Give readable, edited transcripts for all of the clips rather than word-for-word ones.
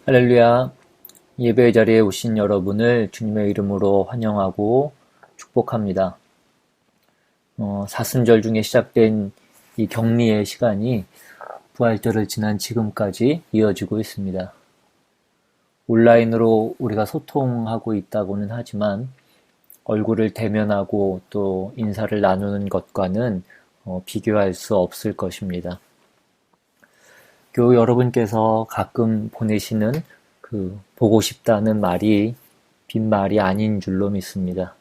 할렐루야. 예배의 자리에 오신 여러분을 주님의 이름으로 환영하고 축복합니다. 사순절 중에 시작된 이 격리의 시간이 부활절을 지난 지금까지 이어지고 있습니다. 온라인으로 우리가 소통하고 있다고는 하지만 얼굴을 대면하고 또 인사를 나누는 것과는 비교할 수 없을 것입니다. 교우 여러분께서 가끔 보내시는 보고 싶다는 말이 빈말이 아닌 줄로 믿습니다.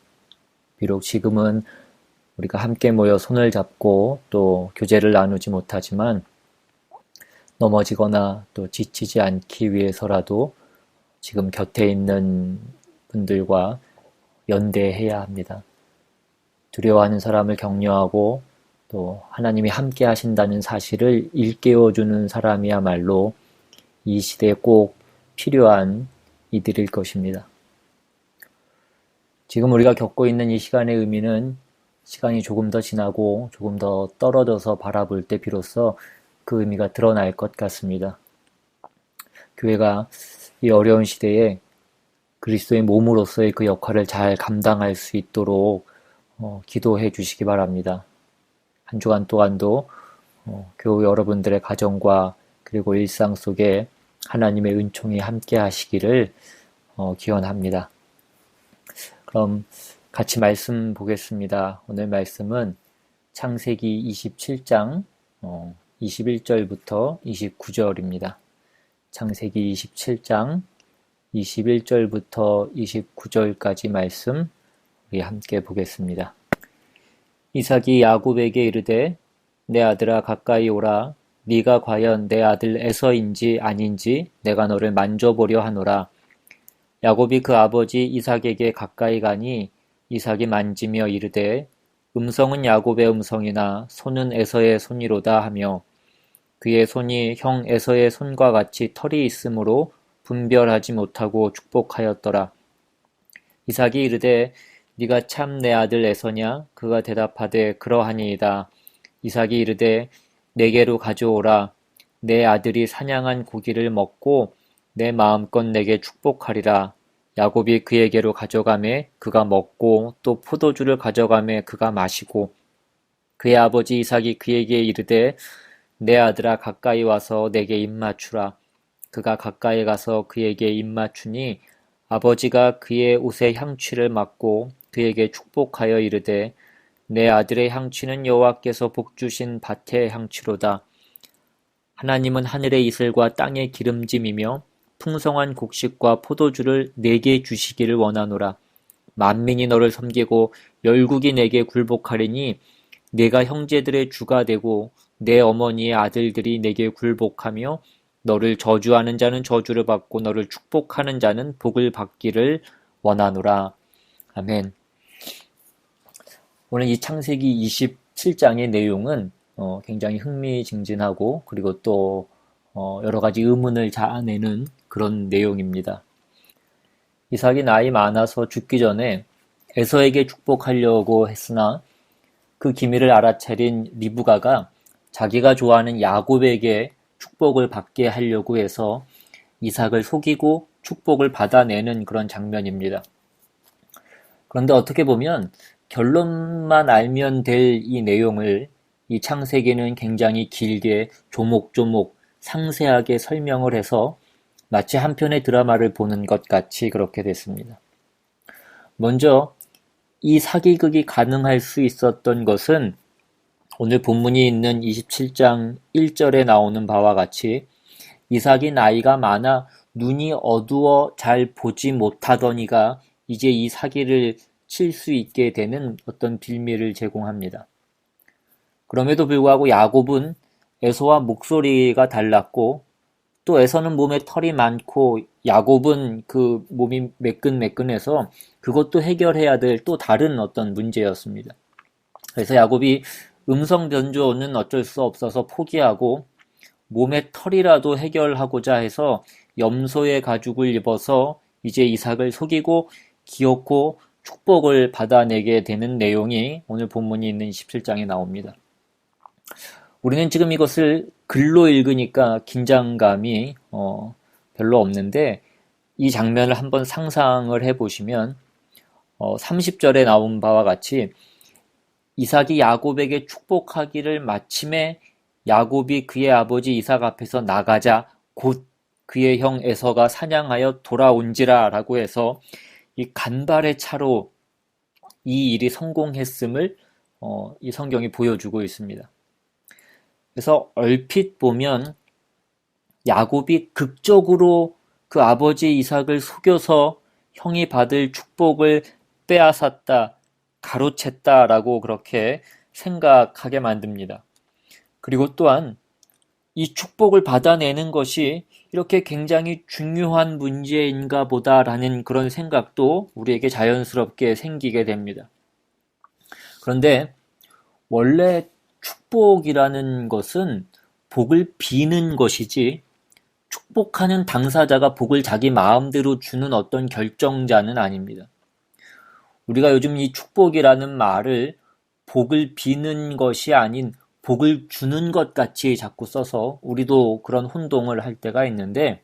비록 지금은 우리가 함께 모여 손을 잡고 또 교제를 나누지 못하지만 넘어지거나 또 지치지 않기 위해서라도 지금 곁에 있는 분들과 연대해야 합니다. 두려워하는 사람을 격려하고 또 하나님이 함께 하신다는 사실을 일깨워주는 사람이야말로 이 시대에 꼭 필요한 이들일 것입니다. 지금 우리가 겪고 있는 이 시간의 의미는 시간이 조금 더 지나고 조금 더 떨어져서 바라볼 때 비로소 그 의미가 드러날 것 같습니다. 교회가 이 어려운 시대에 그리스도의 몸으로서의 그 역할을 잘 감당할 수 있도록 기도해 주시기 바랍니다. 한 주간 동안도 교우 여러분들의 가정과 그리고 일상 속에 하나님의 은총이 함께 하시기를 기원합니다. 그럼 같이 말씀 보겠습니다. 오늘 말씀은 창세기 27장 21절부터 29절입니다. 창세기 27장 21절부터 29절까지 말씀 우리 함께 보겠습니다. 이삭이 야곱에게 이르되 내 아들아 가까이 오라. 네가 과연 내 아들 에서인지 아닌지 내가 너를 만져보려 하노라. 야곱이 그 아버지 이삭에게 가까이 가니 이삭이 만지며 이르되 음성은 야곱의 음성이나 손은 에서의 손이로다 하며 그의 손이 형 에서의 손과 같이 털이 있으므로 분별하지 못하고 축복하였더라. 이삭이 이르되 네가 참 내 아들 에서냐? 그가 대답하되 그러하니이다. 이삭이 이르되 내게로 가져오라. 내 아들이 사냥한 고기를 먹고 내 마음껏 내게 축복하리라. 야곱이 그에게로 가져가매 그가 먹고 또 포도주를 가져가매 그가 마시고 그의 아버지 이삭이 그에게 이르되 내 아들아 가까이 와서 내게 입맞추라. 그가 가까이 가서 그에게 입맞추니 아버지가 그의 옷에 향취를 맡고 그에게 축복하여 이르되 내 아들의 향취는 여호와께서 복주신 밭의 향취로다. 하나님은 하늘의 이슬과 땅의 기름짐이며 풍성한 곡식과 포도주를 내게 주시기를 원하노라. 만민이 너를 섬기고 열국이 내게 굴복하리니 내가 형제들의 주가 되고 내 어머니의 아들들이 내게 굴복하며 너를 저주하는 자는 저주를 받고 너를 축복하는 자는 복을 받기를 원하노라. 아멘. 오늘 이 창세기 27장의 내용은 굉장히 흥미진진하고 그리고 또 여러 가지 의문을 자아내는 그런 내용입니다. 이삭이 나이 많아서 죽기 전에 에서에게 축복하려고 했으나 그 기밀을 알아차린 리브가가 자기가 좋아하는 야곱에게 축복을 받게 하려고 해서 이삭을 속이고 축복을 받아내는 그런 장면입니다. 그런데 어떻게 보면 결론만 알면 될 이 내용을 이 창세기는 굉장히 길게 조목조목 상세하게 설명을 해서 마치 한 편의 드라마를 보는 것 같이 그렇게 됐습니다. 먼저 이 사기극이 가능할 수 있었던 것은 오늘 본문이 있는 27장 1절에 나오는 바와 같이 이삭이 나이가 많아 눈이 어두워 잘 보지 못하더니가 이제 이 사기를 칠 수 있게 되는 어떤 빌미를 제공합니다. 그럼에도 불구하고 야곱은 에서와 목소리가 달랐고 또 에서는 몸에 털이 많고 야곱은 그 몸이 매끈매끈해서 그것도 해결해야 될 또 다른 어떤 문제였습니다. 그래서 야곱이 음성 변조는 어쩔 수 없어서 포기하고 몸에 털이라도 해결하고자 해서 염소의 가죽을 입어서 이제 이삭을 속이고 기어코 축복을 받아내게 되는 내용이 오늘 본문이 있는 27장에 나옵니다. 우리는 지금 이것을 글로 읽으니까 긴장감이 별로 없는데 이 장면을 한번 상상을 해보시면 30절에 나온 바와 같이 이삭이 야곱에게 축복하기를 마침에 야곱이 그의 아버지 이삭 앞에서 나가자 곧 그의 형 에서가 사냥하여 돌아온지라 라고 해서 이 간발의 차로 이 일이 성공했음을 이 성경이 보여주고 있습니다. 그래서 얼핏 보면 야곱이 극적으로 그 아버지 이삭을 속여서 형이 받을 축복을 빼앗았다, 가로챘다라고 그렇게 생각하게 만듭니다. 그리고 또한 이 축복을 받아내는 것이 이렇게 굉장히 중요한 문제인가 보다라는 그런 생각도 우리에게 자연스럽게 생기게 됩니다. 그런데 원래 축복이라는 것은 복을 비는 것이지 축복하는 당사자가 복을 자기 마음대로 주는 어떤 결정자는 아닙니다. 우리가 요즘 이 축복이라는 말을 복을 비는 것이 아닌 복을 주는 것 같이 자꾸 써서 우리도 그런 혼동을 할 때가 있는데,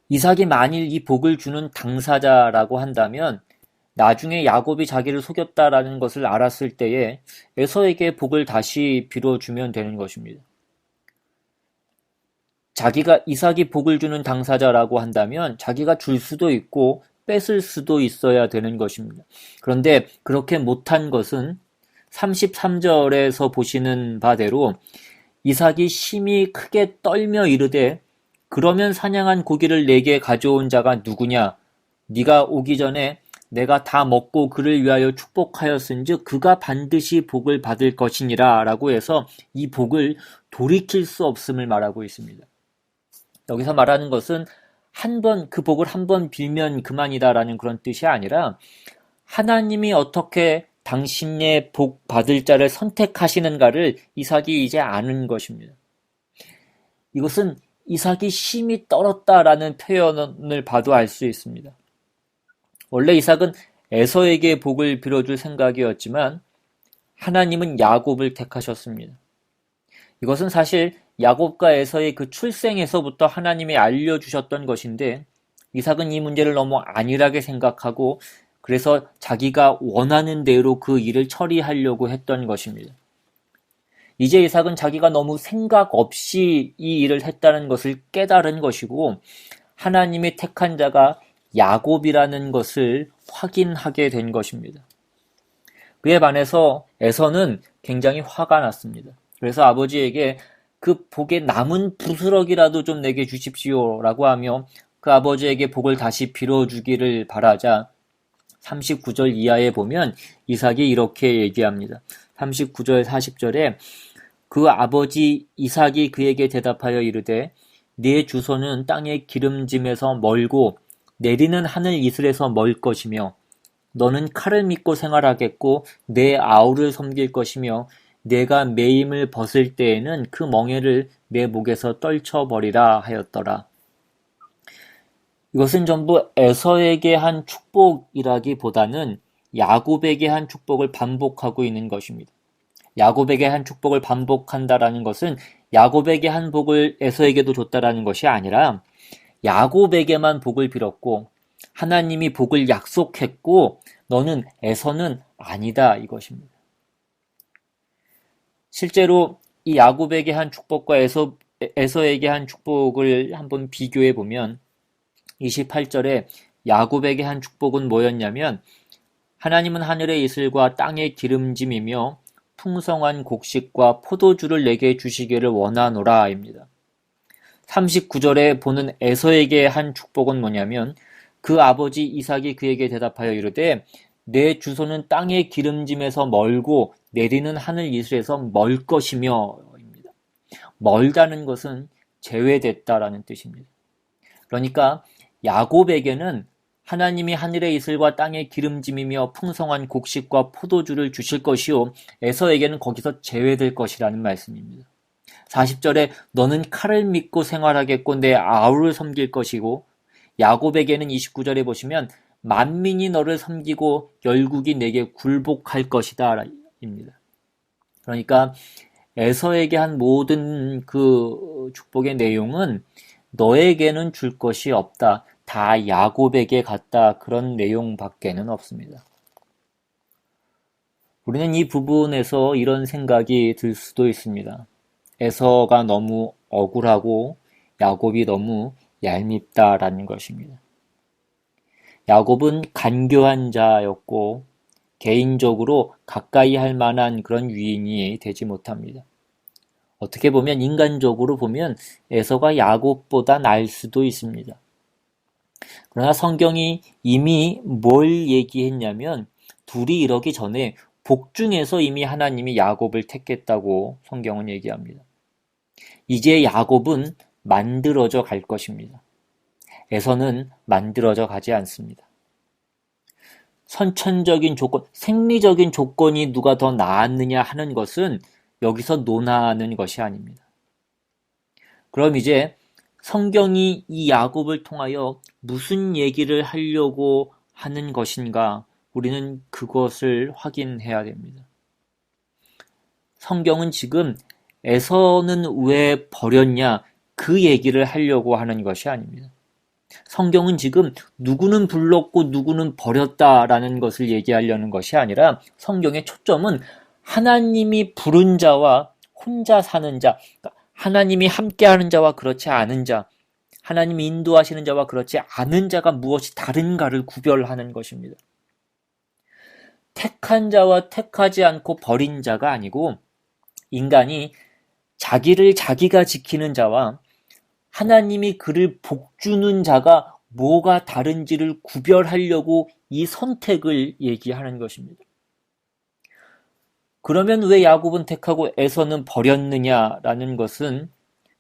이삭이 만일 이 복을 주는 당사자라고 한다면 나중에 야곱이 자기를 속였다라는 것을 알았을 때에 에서에게 복을 다시 빌어주면 되는 것입니다. 자기가 이삭이 복을 주는 당사자라고 한다면 자기가 줄 수도 있고 뺏을 수도 있어야 되는 것입니다. 그런데 그렇게 못한 것은 33절에서 보시는 바대로 이삭이 심히 크게 떨며 이르되 그러면 사냥한 고기를 내게 가져온 자가 누구냐? 네가 오기 전에 내가 다 먹고 그를 위하여 축복하였은즉 그가 반드시 복을 받을 것이니라 라고 해서 이 복을 돌이킬 수 없음을 말하고 있습니다. 여기서 말하는 것은 그 복을 한 번 빌면 그만이다라는 그런 뜻이 아니라 하나님이 어떻게 당신의 복 받을 자를 선택하시는가를 이삭이 이제 아는 것입니다. 이것은 이삭이 심히 떨었다라는 표현을 봐도 알 수 있습니다. 원래 이삭은 에서에게 복을 빌어줄 생각이었지만 하나님은 야곱을 택하셨습니다. 이것은 사실 야곱과 에서의 그 출생에서부터 하나님이 알려주셨던 것인데 이삭은 이 문제를 너무 안일하게 생각하고 그래서 자기가 원하는 대로 그 일을 처리하려고 했던 것입니다. 이제 이삭은 자기가 너무 생각 없이 이 일을 했다는 것을 깨달은 것이고 하나님이 택한 자가 야곱이라는 것을 확인하게 된 것입니다. 그에 반해서 에서는 굉장히 화가 났습니다. 그래서 아버지에게 그 복의 남은 부스럭이라도 좀 내게 주십시오라고 하며 그 아버지에게 복을 다시 빌어주기를 바라자 39절 이하에 보면 이삭이 이렇게 얘기합니다. 39절 40절에 그 아버지 이삭이 그에게 대답하여 이르되 네 주소는 땅의 기름짐에서 멀고 내리는 하늘 이슬에서 멀 것이며 너는 칼을 믿고 생활하겠고 내 아우를 섬길 것이며 내가 매임을 벗을 때에는 그 멍에를 내 목에서 떨쳐버리라 하였더라. 이것은 전부 에서에게 한 축복이라기보다는 야곱에게 한 축복을 반복하고 있는 것입니다. 야곱에게 한 축복을 반복한다라는 것은 야곱에게 한 복을 에서에게도 줬다라는 것이 아니라 야곱에게만 복을 빌었고 하나님이 복을 약속했고 너는 에서는 아니다 이것입니다. 실제로 이 야곱에게 한 축복과 에서에게 한 축복을 한번 비교해 보면 28절에 야곱에게 한 축복은 뭐였냐면 하나님은 하늘의 이슬과 땅의 기름짐이며 풍성한 곡식과 포도주를 내게 주시기를 원하노라 입니다. 39절에 보는 에서에게 한 축복은 뭐냐면 그 아버지 이삭이 그에게 대답하여 이르되 내 주소는 땅의 기름짐에서 멀고 내리는 하늘 이슬에서 멀 것이며 입니다. 멀다는 것은 제외됐다라는 뜻입니다. 그러니까 야곱에게는 하나님이 하늘의 이슬과 땅의 기름짐이며 풍성한 곡식과 포도주를 주실 것이요 에서에게는 거기서 제외될 것이라는 말씀입니다. 40절에 너는 칼을 믿고 생활하겠고 내 아우를 섬길 것이고 야곱에게는 29절에 보시면 만민이 너를 섬기고 열국이 내게 굴복할 것이다 입니다. 그러니까 에서에게 한 모든 그 축복의 내용은 너에게는 줄 것이 없다. 다 야곱에게 갔다. 그런 내용밖에는 없습니다. 우리는 이 부분에서 이런 생각이 들 수도 있습니다. 에서가 너무 억울하고 야곱이 너무 얄밉다라는 것입니다. 야곱은 간교한 자였고 개인적으로 가까이 할 만한 그런 위인이 되지 못합니다. 어떻게 보면 인간적으로 보면 에서가 야곱보다 나을 수도 있습니다. 그러나 성경이 이미 뭘 얘기했냐면 둘이 이러기 전에 복중에서 이미 하나님이 야곱을 택했다고 성경은 얘기합니다. 이제 야곱은 만들어져 갈 것입니다. 에서는 만들어져 가지 않습니다. 선천적인 조건, 생리적인 조건이 누가 더 나았느냐 하는 것은 여기서 논하는 것이 아닙니다. 그럼 이제 성경이 이 야곱을 통하여 무슨 얘기를 하려고 하는 것인가? 우리는 그것을 확인해야 됩니다. 성경은 지금 에서는 왜 버렸냐? 그 얘기를 하려고 하는 것이 아닙니다. 성경은 지금 누구는 불렀고 누구는 버렸다라는 것을 얘기하려는 것이 아니라 성경의 초점은 하나님이 부른 자와 혼자 사는 자, 하나님이 함께하는 자와 그렇지 않은 자, 하나님이 인도하시는 자와 그렇지 않은 자가 무엇이 다른가를 구별하는 것입니다. 택한 자와 택하지 않고 버린 자가 아니고 인간이 자기를 자기가 지키는 자와 하나님이 그를 복주는 자가 뭐가 다른지를 구별하려고 이 선택을 얘기하는 것입니다. 그러면 왜 야곱은 택하고 에서는 버렸느냐라는 것은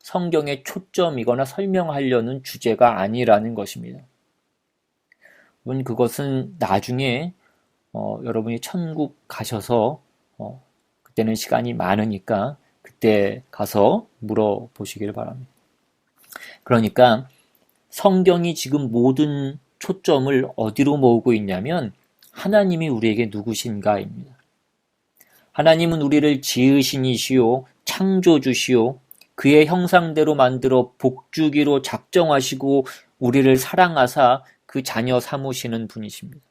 성경의 초점이거나 설명하려는 주제가 아니라는 것입니다. 물론 그것은 나중에 여러분이 천국 가셔서 그때는 시간이 많으니까 그때 가서 물어보시길 바랍니다. 그러니까 성경이 지금 모든 초점을 어디로 모으고 있냐면 하나님이 우리에게 누구신가입니다. 하나님은 우리를 지으신 이시요 창조주시요 그의 형상대로 만들어 복주기로 작정하시고 우리를 사랑하사 그 자녀 삼으시는 분이십니다.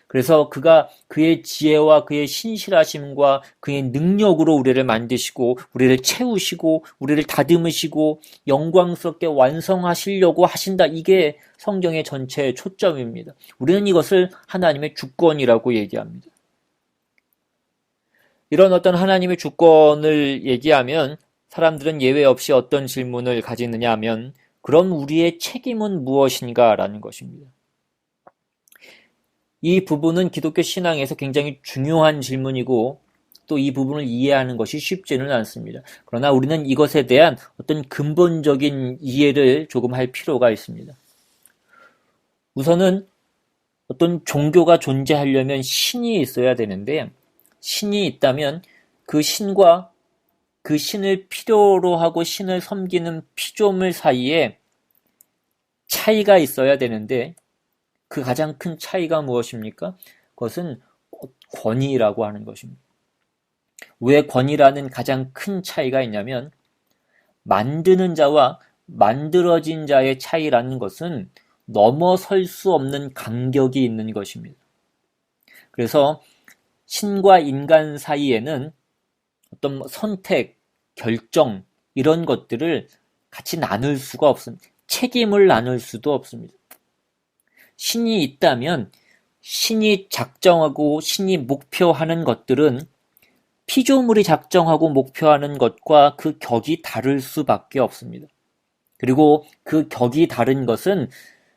그래서 그가 그의 지혜와 그의 신실하심과 그의 능력으로 우리를 만드시고 우리를 채우시고 우리를 다듬으시고 영광스럽게 완성하시려고 하신다. 이게 성경의 전체의 초점입니다. 우리는 이것을 하나님의 주권이라고 얘기합니다. 이런 어떤 하나님의 주권을 얘기하면 사람들은 예외 없이 어떤 질문을 가지느냐 하면 그럼 우리의 책임은 무엇인가 라는 것입니다. 이 부분은 기독교 신앙에서 굉장히 중요한 질문이고 또 이 부분을 이해하는 것이 쉽지는 않습니다. 그러나 우리는 이것에 대한 어떤 근본적인 이해를 조금 할 필요가 있습니다. 우선은 어떤 종교가 존재하려면 신이 있어야 되는데 신이 있다면 그 신과 그 신을 필요로 하고 신을 섬기는 피조물 사이에 차이가 있어야 되는데 그 가장 큰 차이가 무엇입니까? 그것은 권위라고 하는 것입니다. 왜 권위라는 가장 큰 차이가 있냐면 만드는 자와 만들어진 자의 차이라는 것은 넘어설 수 없는 간격이 있는 것입니다. 그래서 신과 인간 사이에는 어떤 선택, 결정 이런 것들을 같이 나눌 수가 없습니다. 책임을 나눌 수도 없습니다. 신이 있다면 신이 작정하고 신이 목표하는 것들은 피조물이 작정하고 목표하는 것과 그 격이 다를 수밖에 없습니다. 그리고 그 격이 다른 것은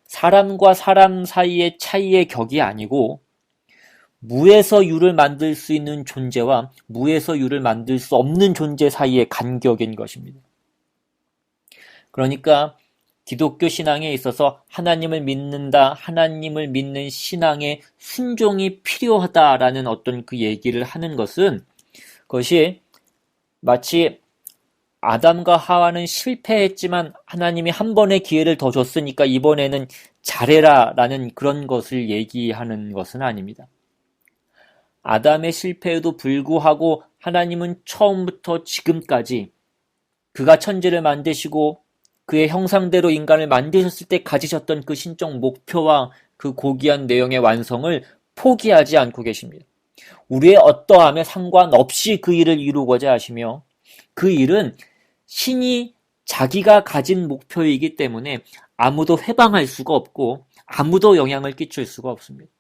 사람과 사람 사이의 차이의 격이 아니고 무에서 유를 만들 수 있는 존재와 무에서 유를 만들 수 없는 존재 사이의 간격인 것입니다. 그러니까 기독교 신앙에 있어서 하나님을 믿는다, 하나님을 믿는 신앙의 순종이 필요하다라는 어떤 그 얘기를 하는 것은 그것이 마치 아담과 하와는 실패했지만 하나님이 한 번의 기회를 더 줬으니까 이번에는 잘해라 라는 그런 것을 얘기하는 것은 아닙니다. 아담의 실패에도 불구하고 하나님은 처음부터 지금까지 그가 천지를 만드시고 그의 형상대로 인간을 만드셨을 때 가지셨던 그 신적 목표와 그 고귀한 내용의 완성을 포기하지 않고 계십니다. 우리의 어떠함에 상관없이 그 일을 이루고자 하시며 그 일은 신이 자기가 가진 목표이기 때문에 아무도 해방할 수가 없고 아무도 영향을 끼칠 수가 없습니다.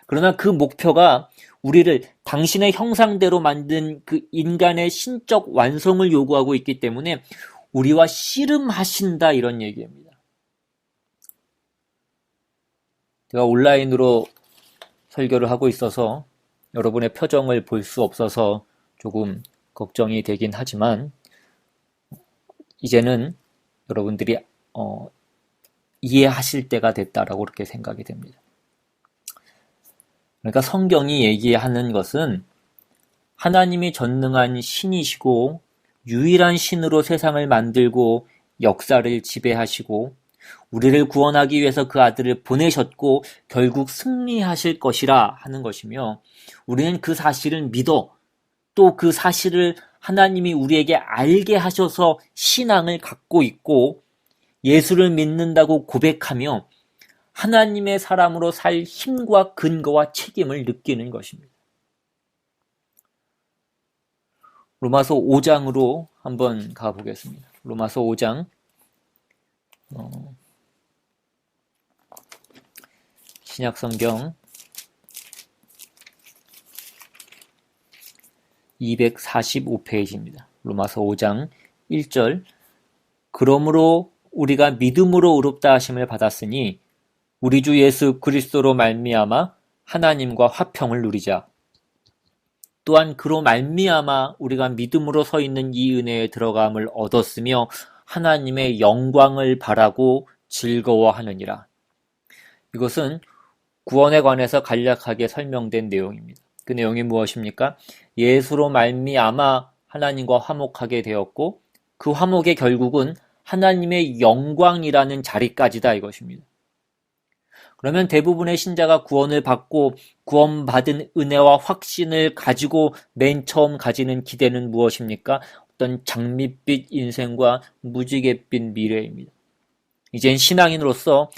그러나 그 목표가 우리를 당신의 형상대로 만든 그 인간의 신적 완성을 요구하고 있기 때문에 우리와 씨름하신다 이런 얘기입니다. 제가 온라인으로 설교를 하고 있어서 여러분의 표정을 볼 수 없어서 조금 걱정이 되긴 하지만 이제는 여러분들이 이해하실 때가 됐다라고 그렇게 생각이 됩니다. 그러니까 성경이 얘기하는 것은 하나님이 전능한 신이시고 유일한 신으로 세상을 만들고 역사를 지배하시고 우리를 구원하기 위해서 그 아들을 보내셨고 결국 승리하실 것이라 하는 것이며 우리는 그 사실을 믿어 또 그 사실을 하나님이 우리에게 알게 하셔서 신앙을 갖고 있고 예수를 믿는다고 고백하며 하나님의 사람으로 살 힘과 근거와 책임을 느끼는 것입니다. 로마서 5장으로 한번 가보겠습니다. 로마서 5장 신약성경 245페이지입니다. 로마서 5장 1절 그러므로 우리가 믿음으로 의롭다 하심을 받았으니 우리 주 예수 그리스도로 말미암아 하나님과 화평을 누리자. 또한 그로 말미암아 우리가 믿음으로 서 있는 이 은혜에 들어감을 얻었으며 하나님의 영광을 바라고 즐거워하느니라. 이것은 구원에 관해서 간략하게 설명된 내용입니다. 그 내용이 무엇입니까? 예수로 말미암아 하나님과 화목하게 되었고 그 화목의 결국은 하나님의 영광이라는 자리까지다 이것입니다. 그러면 대부분의 신자가 구원을 받고 구원받은 은혜와 확신을 가지고 맨 처음 가지는 기대는 무엇입니까? 어떤 장밋빛 인생과 무지갯빛 미래입니다. 이젠 신앙인으로서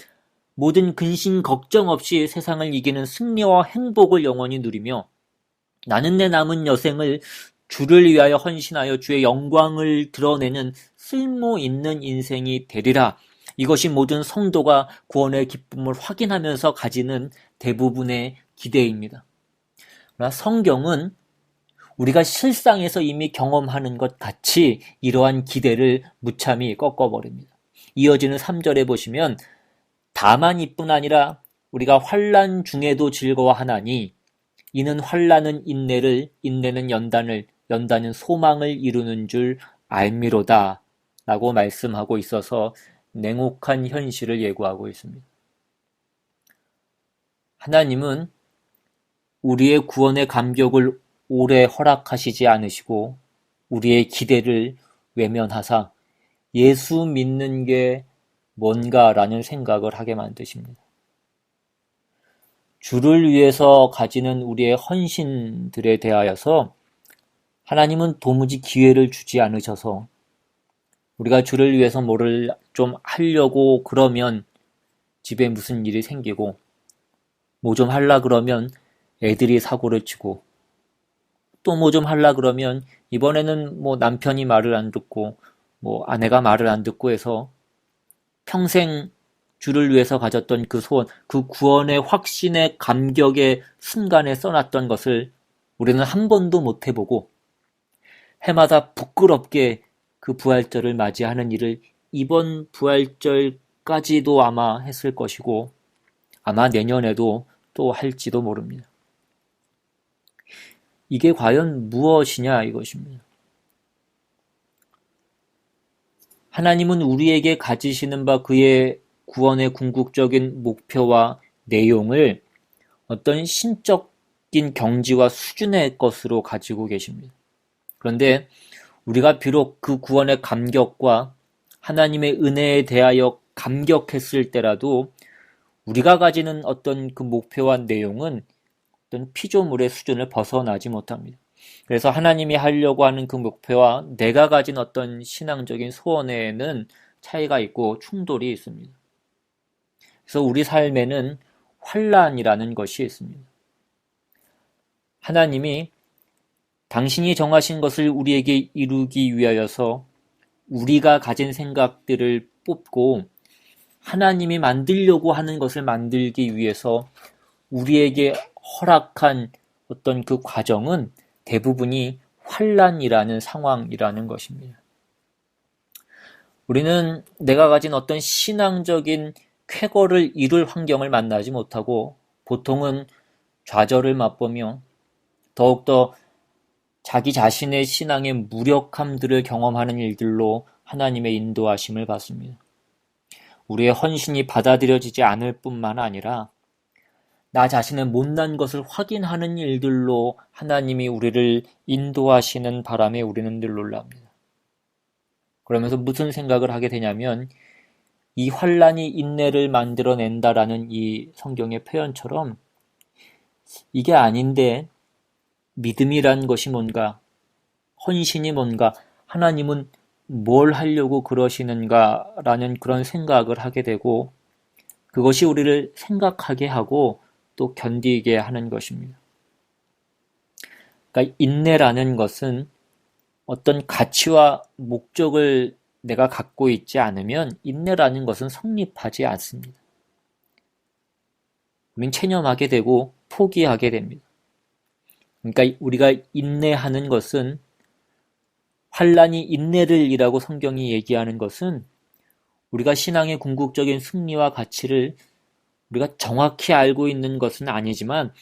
모든 근심 걱정 없이 세상을 이기는 승리와 행복을 영원히 누리며 나는 내 남은 여생을 주를 위하여 헌신하여 주의 영광을 드러내는 쓸모 있는 인생이 되리라. 이것이 모든 성도가 구원의 기쁨을 확인하면서 가지는 대부분의 기대입니다. 그러나 성경은 우리가 실상에서 이미 경험하는 것 같이 이러한 기대를 무참히 꺾어버립니다. 이어지는 3절에 보시면 다만 이뿐 아니라 우리가 환난 중에도 즐거워하나니 이는 환난은 인내를 인내는 연단을 연단은 소망을 이루는 줄 알미로다 라고 말씀하고 있어서 냉혹한 현실을 예고하고 있습니다. 하나님은 우리의 구원의 감격을 오래 허락하시지 않으시고 우리의 기대를 외면하사 예수 믿는 게 뭔가라는 생각을 하게 만드십니다. 주를 위해서 가지는 우리의 헌신들에 대하여서 하나님은 도무지 기회를 주지 않으셔서 우리가 주를 위해서 뭐를 좀 하려고 그러면 집에 무슨 일이 생기고 뭐 좀 하려 그러면 애들이 사고를 치고 또 뭐 좀 하려 그러면 이번에는 뭐 남편이 말을 안 듣고 뭐 아내가 말을 안 듣고 해서 평생 주를 위해서 가졌던 그 소원, 그 구원의 확신의 감격의 순간에 써놨던 것을 우리는 한 번도 못 해보고 해마다 부끄럽게 그 부활절을 맞이하는 일을 이번 부활절까지도 아마 했을 것이고 아마 내년에도 또 할지도 모릅니다. 이게 과연 무엇이냐 이것입니다. 하나님은 우리에게 가지시는 바 그의 구원의 궁극적인 목표와 내용을 어떤 신적인 경지와 수준의 것으로 가지고 계십니다. 그런데 우리가 비록 그 구원의 감격과 하나님의 은혜에 대하여 감격했을 때라도 우리가 가지는 어떤 그 목표와 내용은 어떤 피조물의 수준을 벗어나지 못합니다. 그래서 하나님이 하려고 하는 그 목표와 내가 가진 어떤 신앙적인 소원에는 차이가 있고 충돌이 있습니다. 그래서 우리 삶에는 환난이라는 것이 있습니다. 하나님이 당신이 정하신 것을 우리에게 이루기 위하여서 우리가 가진 생각들을 뽑고 하나님이 만들려고 하는 것을 만들기 위해서 우리에게 허락한 어떤 그 과정은 대부분이 환난이라는 상황이라는 것입니다. 우리는 내가 가진 어떤 신앙적인 쾌거를 이룰 환경을 만나지 못하고 보통은 좌절을 맛보며 더욱더 자기 자신의 신앙의 무력함들을 경험하는 일들로 하나님의 인도하심을 받습니다. 우리의 헌신이 받아들여지지 않을 뿐만 아니라 나 자신의 못난 것을 확인하는 일들로 하나님이 우리를 인도하시는 바람에 우리는 늘 놀랍니다. 그러면서 무슨 생각을 하게 되냐면 이 환난이 인내를 만들어낸다라는 이 성경의 표현처럼 이게 아닌데 믿음이란 것이 뭔가, 헌신이 뭔가, 하나님은 뭘 하려고 그러시는가라는 그런 생각을 하게 되고 그것이 우리를 생각하게 하고 또 견디게 하는 것입니다. 그러니까 인내라는 것은 어떤 가치와 목적을 내가 갖고 있지 않으면 인내라는 것은 성립하지 않습니다. 우린 체념하게 되고 포기하게 됩니다. 그러니까 우리가 인내하는 것은 환난이 인내를 이라고 성경이 얘기하는 것은 우리가 신앙의 궁극적인 승리와 가치를 우리가 정확히 알고 있는 것은 아니지만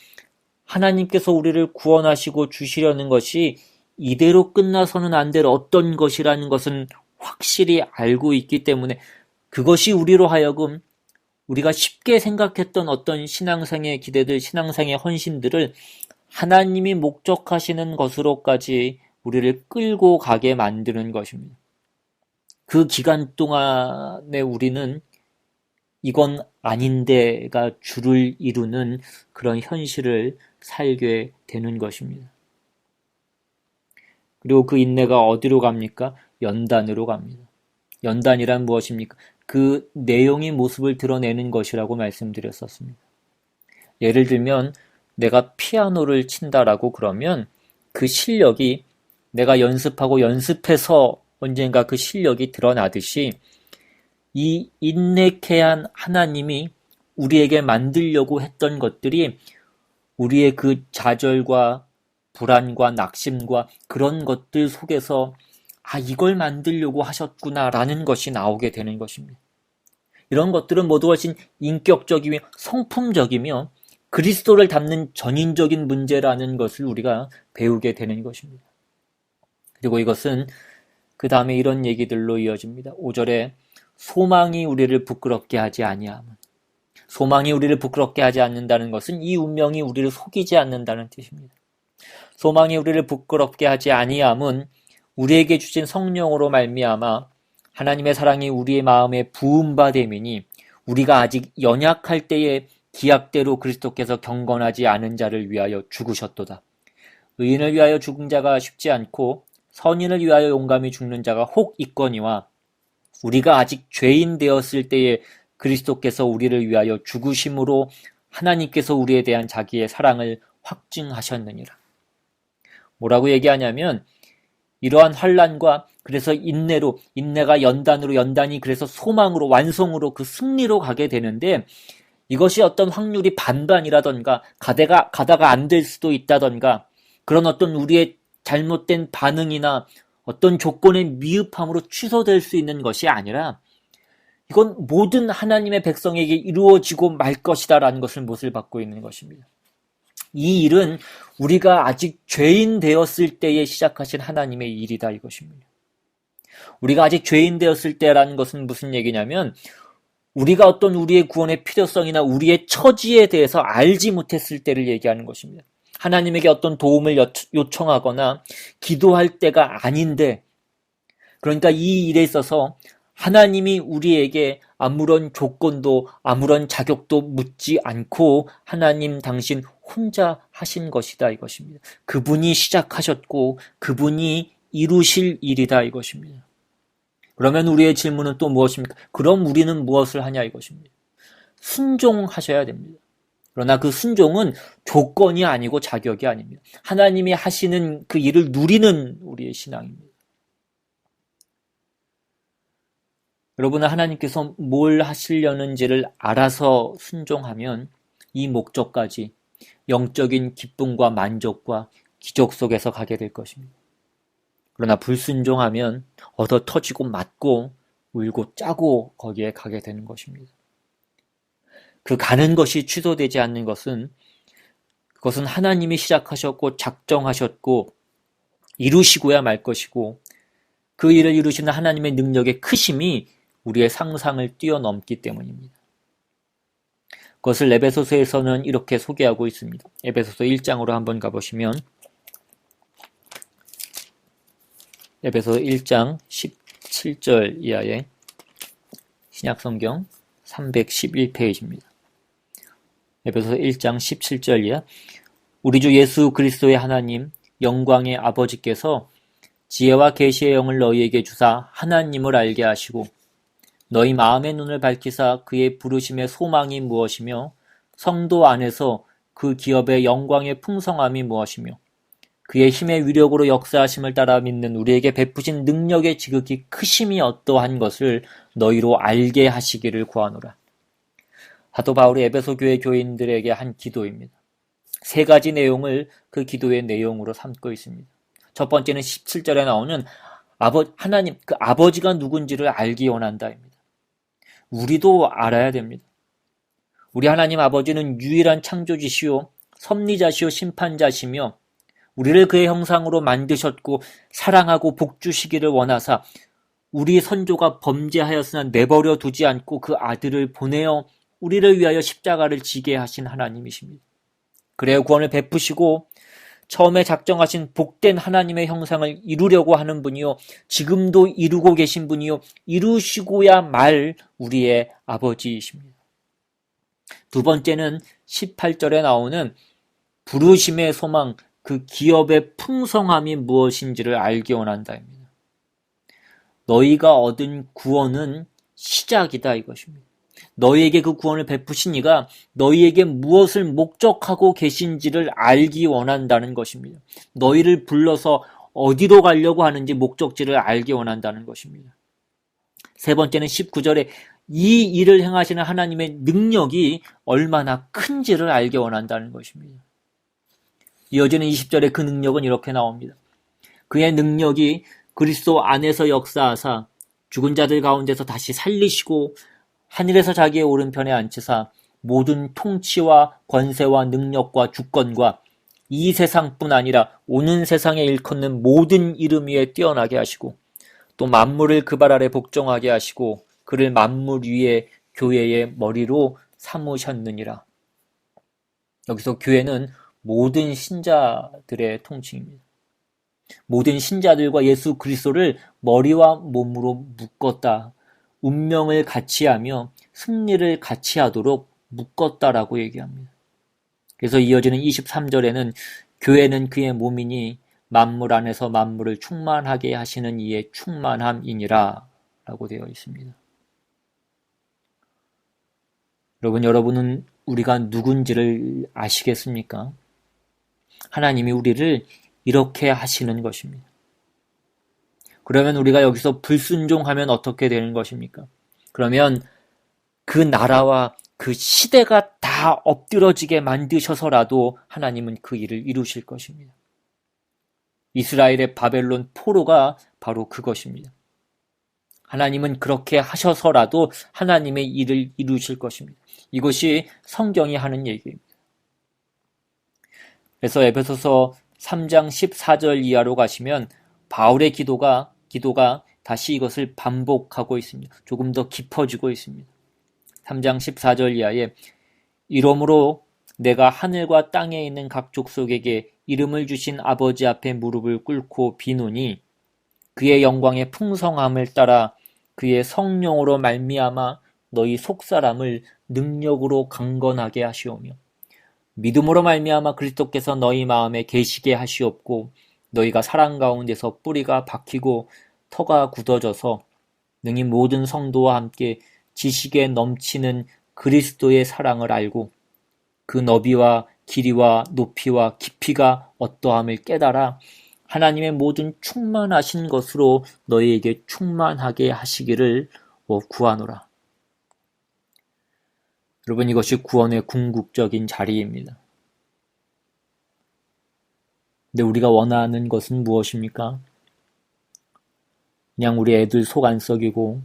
하나님께서 우리를 구원하시고 주시려는 것이 이대로 끝나서는 안 될 어떤 것이라는 것은 확실히 알고 있기 때문에 그것이 우리로 하여금 우리가 쉽게 생각했던 어떤 신앙생의 기대들, 신앙생의 헌신들을 하나님이 목적하시는 것으로까지 우리를 끌고 가게 만드는 것입니다. 그 기간 동안에 우리는 이건 아닌데가 주를 이루는 그런 현실을 살게 되는 것입니다. 그리고 그 인내가 어디로 갑니까? 연단으로 갑니다. 연단이란 무엇입니까? 그 내용이 모습을 드러내는 것이라고 말씀드렸었습니다. 예를 들면 내가 피아노를 친다라고 그러면 그 실력이 내가 연습하고 연습해서 언젠가 그 실력이 드러나듯이 이 인내케 한 하나님이 우리에게 만들려고 했던 것들이 우리의 그 좌절과 불안과 낙심과 그런 것들 속에서 이걸 만들려고 하셨구나라는 것이 나오게 되는 것입니다. 이런 것들은 모두 훨씬 인격적이며 성품적이며 그리스도를 닮는 전인적인 문제라는 것을 우리가 배우게 되는 것입니다. 그리고 이것은 그 다음에 이런 얘기들로 이어집니다. 5절에 소망이 우리를 부끄럽게 하지 아니함. 소망이 우리를 부끄럽게 하지 않는다는 것은 이 운명이 우리를 속이지 않는다는 뜻입니다. 소망이 우리를 부끄럽게 하지 아니함은 우리에게 주신 성령으로 말미암아 하나님의 사랑이 우리의 마음에 부음바 됨이니 우리가 아직 연약할 때에 기약대로 그리스도께서 경건하지 않은 자를 위하여 죽으셨도다. 의인을 위하여 죽은 자가 쉽지 않고 선인을 위하여 용감히 죽는 자가 혹 있거니와 우리가 아직 죄인 되었을 때에 그리스도께서 우리를 위하여 죽으심으로 하나님께서 우리에 대한 자기의 사랑을 확증하셨느니라. 뭐라고 얘기하냐면 이러한 환난과 그래서 인내가 연단으로 연단이 그래서 소망으로 완성으로 그 승리로 가게 되는데 이것이 어떤 확률이 반반이라던가 가다가 안 될 수도 있다던가 그런 어떤 우리의 잘못된 반응이나 어떤 조건의 미흡함으로 취소될 수 있는 것이 아니라 이건 모든 하나님의 백성에게 이루어지고 말 것이다라는 것을 못을 받고 있는 것입니다. 이 일은 우리가 아직 죄인 되었을 때에 시작하신 하나님의 일이다 이것입니다. 우리가 아직 죄인 되었을 때라는 것은 무슨 얘기냐면 우리가 어떤 우리의 구원의 필요성이나 우리의 처지에 대해서 알지 못했을 때를 얘기하는 것입니다. 하나님에게 어떤 도움을 요청하거나 기도할 때가 아닌데 그러니까 이 일에 있어서 하나님이 우리에게 아무런 조건도 아무런 자격도 묻지 않고 하나님 당신 혼자 하신 것이다 이것입니다. 그분이 시작하셨고 그분이 이루실 일이다 이것입니다. 그러면 우리의 질문은 또 무엇입니까? 그럼 우리는 무엇을 하냐 이것입니다. 순종하셔야 됩니다. 그러나 그 순종은 조건이 아니고 자격이 아닙니다. 하나님이 하시는 그 일을 누리는 우리의 신앙입니다. 여러분은 하나님께서 뭘 하시려는지를 알아서 순종하면 이 목적까지 영적인 기쁨과 만족과 기적 속에서 가게 될 것입니다. 그러나 불순종하면 얻어 터지고 맞고 울고 짜고 거기에 가게 되는 것입니다. 그 가는 것이 취소되지 않는 것은 그것은 하나님이 시작하셨고 작정하셨고 이루시고야 말 것이고 그 일을 이루시는 하나님의 능력의 크심이 우리의 상상을 뛰어넘기 때문입니다. 그것을 에베소서에서는 이렇게 소개하고 있습니다. 에베소서 1장으로 한번 가보시면 에베소 1장 17절 이하의 신약성경 311페이지입니다. 에베소 1장 17절 이하 우리 주 예수 그리스도의 하나님 영광의 아버지께서 지혜와 계시의 영을 너희에게 주사 하나님을 알게 하시고 너희 마음의 눈을 밝히사 그의 부르심의 소망이 무엇이며 성도 안에서 그 기업의 영광의 풍성함이 무엇이며 그의 힘의 위력으로 역사하심을 따라 믿는 우리에게 베푸신 능력의 지극히 크심이 어떠한 것을 너희로 알게 하시기를 구하노라. 사도 바울이 에베소 교회 교인들에게 한 기도입니다. 세 가지 내용을 그 기도의 내용으로 삼고 있습니다. 첫 번째는 17절에 나오는 하나님, 그 아버지가 누군지를 알기 원한다입니다. 우리도 알아야 됩니다. 우리 하나님 아버지는 유일한 창조주시오, 섭리자시오, 심판자시며 우리를 그의 형상으로 만드셨고 사랑하고 복주시기를 원하사 우리 선조가 범죄하였으나 내버려 두지 않고 그 아들을 보내어 우리를 위하여 십자가를 지게 하신 하나님이십니다. 그래야 구원을 베푸시고 처음에 작정하신 복된 하나님의 형상을 이루려고 하는 분이요 지금도 이루고 계신 분이요 이루시고야 말 우리의 아버지이십니다. 두 번째는 18절에 나오는 부르심의 소망, 그 기업의 풍성함이 무엇인지를 알기 원한다입니다. 너희가 얻은 구원은 시작이다 이것입니다. 너희에게 그 구원을 베푸신 이가 너희에게 무엇을 목적하고 계신지를 알기 원한다는 것입니다. 너희를 불러서 어디로 가려고 하는지 목적지를 알기 원한다는 것입니다. 세 번째는 19절에 이 일을 행하시는 하나님의 능력이 얼마나 큰지를 알기 원한다는 것입니다. 이어지는 20절에 그 능력은 이렇게 나옵니다. 그의 능력이 그리스도 안에서 역사하사 죽은 자들 가운데서 다시 살리시고 하늘에서 자기의 오른편에 앉히사 모든 통치와 권세와 능력과 주권과 이 세상뿐 아니라 오는 세상에 일컫는 모든 이름 위에 뛰어나게 하시고 또 만물을 그 발 아래 복종하게 하시고 그를 만물 위에 교회의 머리로 삼으셨느니라. 여기서 교회는 모든 신자들의 통칭입니다. 모든 신자들과 예수 그리스도를 머리와 몸으로 묶었다. 운명을 같이 하며 승리를 같이 하도록 묶었다라고 얘기합니다. 그래서 이어지는 23절에는 교회는 그의 몸이니 만물 안에서 만물을 충만하게 하시는 이의 충만함이니라 라고 되어 있습니다. 여러분은 우리가 누군지를 아시겠습니까? 하나님이 우리를 이렇게 하시는 것입니다. 그러면 우리가 여기서 불순종하면 어떻게 되는 것입니까? 그러면 그 나라와 그 시대가 다 엎드러지게 만드셔서라도 하나님은 그 일을 이루실 것입니다. 이스라엘의 바벨론 포로가 바로 그것입니다. 하나님은 그렇게 하셔서라도 하나님의 일을 이루실 것입니다. 이것이 성경이 하는 얘기입니다. 그래서 에베소서 3장 14절 이하로 가시면 바울의 기도가 다시 이것을 반복하고 있습니다. 조금 더 깊어지고 있습니다. 3장 14절 이하에 이러므로 내가 하늘과 땅에 있는 각 족속에게 이름을 주신 아버지 앞에 무릎을 꿇고 비노니 그의 영광의 풍성함을 따라 그의 성령으로 말미암아 너희 속사람을 능력으로 강건하게 하시오며 믿음으로 말미암아 그리스도께서 너희 마음에 계시게 하시옵고 너희가 사랑 가운데서 뿌리가 박히고 터가 굳어져서 능히 모든 성도와 함께 지식에 넘치는 그리스도의 사랑을 알고 그 너비와 길이와 높이와 깊이가 어떠함을 깨달아 하나님의 모든 충만하신 것으로 너희에게 충만하게 하시기를 구하노라. 여러분, 이것이 구원의 궁극적인 자리입니다. 근데 우리가 원하는 것은 무엇입니까? 그냥 우리 애들 속 안 썩이고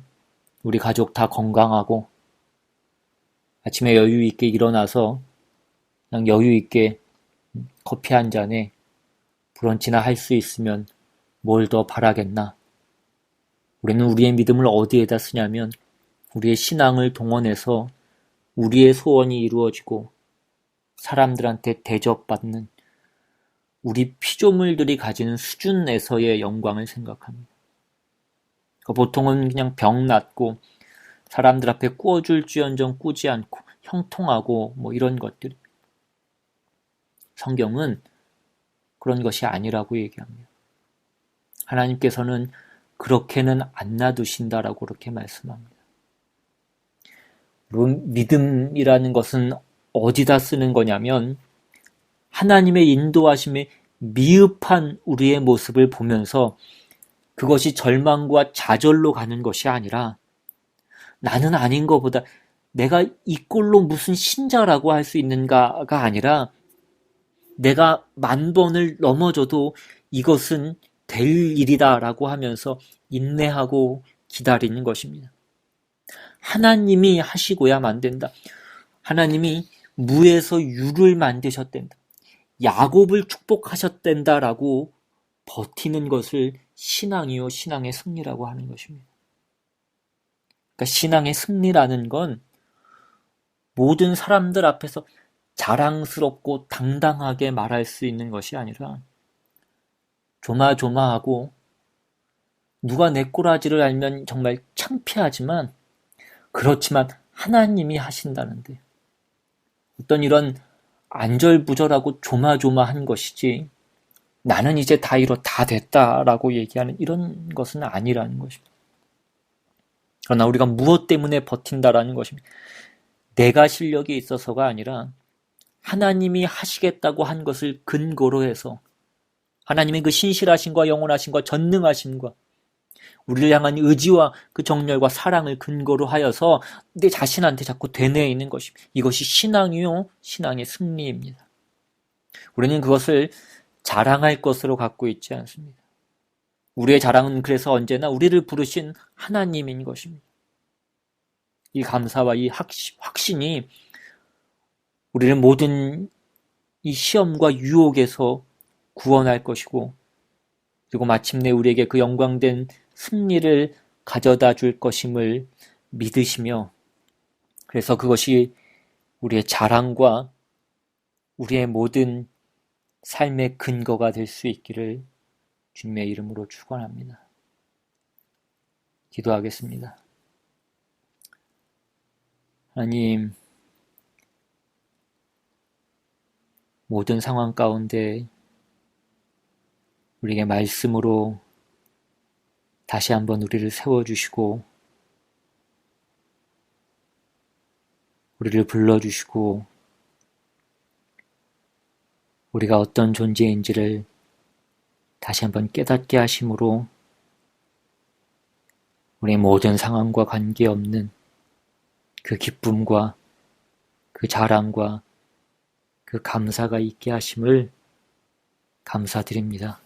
우리 가족 다 건강하고 아침에 여유 있게 일어나서 그냥 여유 있게 커피 한 잔에 브런치나 할 수 있으면 뭘 더 바라겠나? 우리는 우리의 믿음을 어디에다 쓰냐면 우리의 신앙을 동원해서 우리의 소원이 이루어지고 사람들한테 대접받는 우리 피조물들이 가지는 수준에서의 영광을 생각합니다. 보통은 그냥 병 낫고 사람들 앞에 꾸어줄지언정 꾸지 않고 형통하고 이런 것들. 성경은 그런 것이 아니라고 얘기합니다. 하나님께서는 그렇게는 안 놔두신다라고 그렇게 말씀합니다. 물론 믿음이라는 것은 어디다 쓰는 거냐면 하나님의 인도하심에 미흡한 우리의 모습을 보면서 그것이 절망과 좌절로 가는 것이 아니라 나는 아닌 것보다 내가 이 꼴로 무슨 신자라고 할 수 있는가가 아니라 내가 10,000번을 넘어져도 이것은 될 일이다라고 하면서 인내하고 기다리는 것입니다. 하나님이 하시고야만 된다. 하나님이 무에서 유를 만드셨단다. 야곱을 축복하셨단다라고 버티는 것을 신앙이요 신앙의 승리라고 하는 것입니다. 그러니까 신앙의 승리라는 건 모든 사람들 앞에서 자랑스럽고 당당하게 말할 수 있는 것이 아니라 조마조마하고 누가 내 꼬라지를 알면 정말 창피하지만 그렇지만 하나님이 하신다는데 어떤 이런 안절부절하고 조마조마한 것이지 나는 이제 다 됐다라고 얘기하는 이런 것은 아니라는 것입니다. 그러나 우리가 무엇 때문에 버틴다라는 것입니다. 내가 실력이 있어서가 아니라 하나님이 하시겠다고 한 것을 근거로 해서 하나님의 그 신실하심과 영원하심과 전능하심과 우리를 향한 의지와 그 정열과 사랑을 근거로 하여서 내 자신한테 자꾸 되뇌이는 것입니다. 이것이 신앙이요 신앙의 승리입니다. 우리는 그것을 자랑할 것으로 갖고 있지 않습니다. 우리의 자랑은 그래서 언제나 우리를 부르신 하나님인 것입니다. 이 감사와 이 확신이 우리를 모든 이 시험과 유혹에서 구원할 것이고 그리고 마침내 우리에게 그 영광된 승리를 가져다 줄 것임을 믿으시며 그래서 그것이 우리의 자랑과 우리의 모든 삶의 근거가 될 수 있기를 주님의 이름으로 축원합니다. 기도하겠습니다. 하나님, 모든 상황 가운데 우리에게 말씀으로 다시 한번 우리를 세워주시고 우리를 불러주시고 우리가 어떤 존재인지를 다시 한번 깨닫게 하심으로 우리의 모든 상황과 관계없는 그 기쁨과 그 자랑과 그 감사가 있게 하심을 감사드립니다.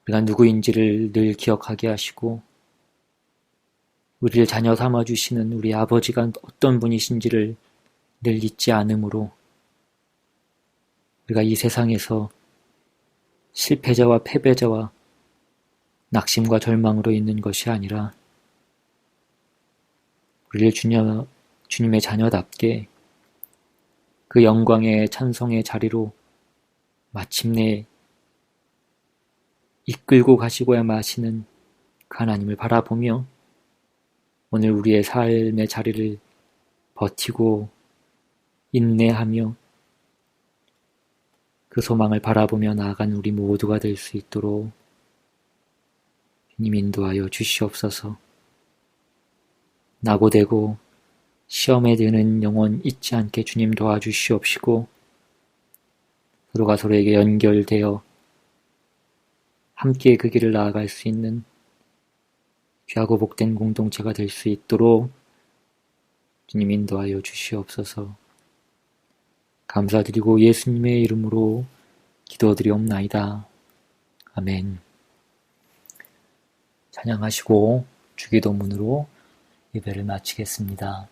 우리가 누구인지를 늘 기억하게 하시고 우리를 자녀 삼아주시는 우리 아버지가 어떤 분이신지를 늘 잊지 않으므로 우리가 이 세상에서 실패자와 패배자와 낙심과 절망으로 있는 것이 아니라 우리를 주님의 자녀답게 그 영광의 찬송의 자리로 마침내 이끌고 가시고야 마시는 그 하나님을 바라보며 오늘 우리의 삶의 자리를 버티고 인내하며 그 소망을 바라보며 나아간 우리 모두가 될 수 있도록 주님 인도하여 주시옵소서. 낙오되고 시험에 드는 영혼 잊지 않게 주님 도와주시옵시고 서로가 서로에게 연결되어 함께 그 길을 나아갈 수 있는 귀하고 복된 공동체가 될 수 있도록 주님 인도하여 주시옵소서. 감사드리고 예수님의 이름으로 기도드리옵나이다. 아멘. 찬양하시고 주기도문으로 예배를 마치겠습니다.